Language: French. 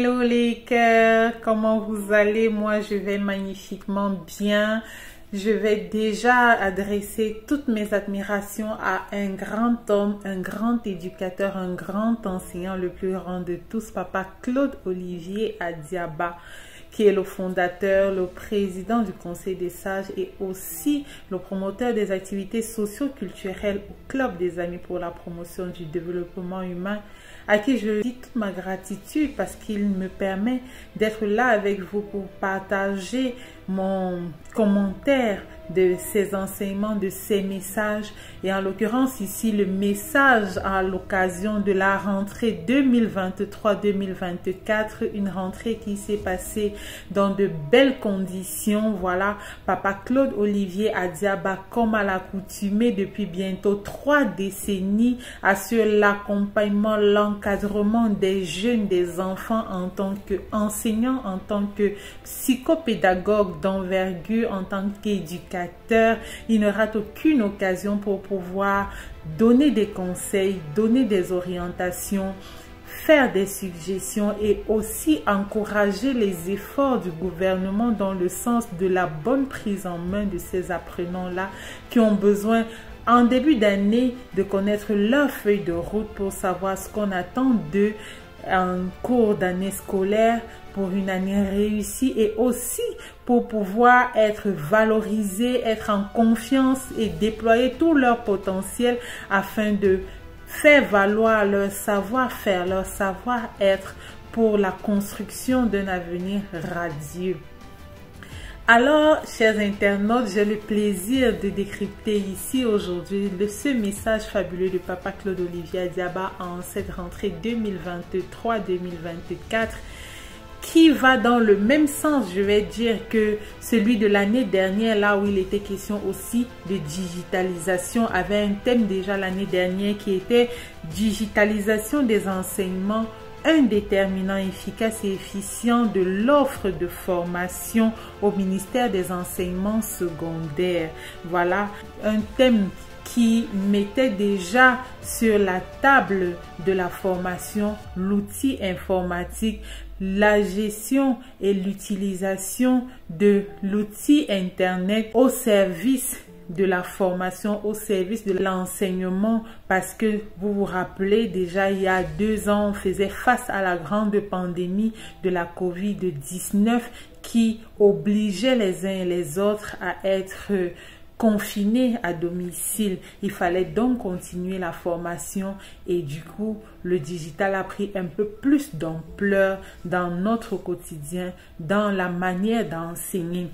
Hello les cœurs, comment vous allez? Moi je vais magnifiquement bien. Je vais déjà adresser toutes mes admirations à un grand homme, un grand éducateur, un grand enseignant, le plus grand de tous, Papa Claude Olivier Adiaba, qui est le fondateur, le président du Conseil des sages et aussi le promoteur des activités socio-culturelles au Club des Amis pour la promotion du développement humain, à qui je dis toute ma gratitude parce qu'il me permet d'être là avec vous pour partager mon commentaire de ces enseignements, de ces messages, et en l'occurrence ici le message à l'occasion de la rentrée 2023-2024, une rentrée qui s'est passée dans de belles conditions. Voilà, Papa Claude Olivier Adiaba, comme à l'accoutumée depuis bientôt 3 décennies, assure l'accompagnement, l'encadrement des jeunes, des enfants en tant qu'enseignant, en tant que psychopédagogue d'envergure, en tant qu'éducateur. Il ne rate aucune occasion pour pouvoir donner des conseils, donner des orientations, faire des suggestions et aussi encourager les efforts du gouvernement dans le sens de la bonne prise en main de ces apprenants-là qui ont besoin en début d'année de connaître leur feuille de route pour savoir ce qu'on attend d'eux en cours d'année scolaire pour une année réussie et aussi pour pouvoir être valorisés, être en confiance et déployer tout leur potentiel afin de faire valoir leur savoir-faire, leur savoir-être pour la construction d'un avenir radieux. Alors, chers internautes, j'ai le plaisir de décrypter ici aujourd'hui ce message fabuleux de Papa Claude Olivier Adiaba en cette rentrée 2023-2024 qui va dans le même sens, je vais dire, que celui de l'année dernière, là où il était question aussi de digitalisation, avait un thème déjà l'année dernière qui était digitalisation des enseignements, un déterminant efficace et efficient de l'offre de formation au ministère des enseignements secondaires. Voilà, un thème qui mettait déjà sur la table de la formation l'outil informatique, la gestion et l'utilisation de l'outil Internet au service de la formation, au service de l'enseignement, parce que vous vous rappelez déjà il y a 2 ans on faisait face à la grande pandémie de la COVID-19 qui obligeait les uns et les autres à être confinés à domicile. Il fallait donc continuer la formation et du coup le digital a pris un peu plus d'ampleur dans notre quotidien, dans la manière d'enseigner.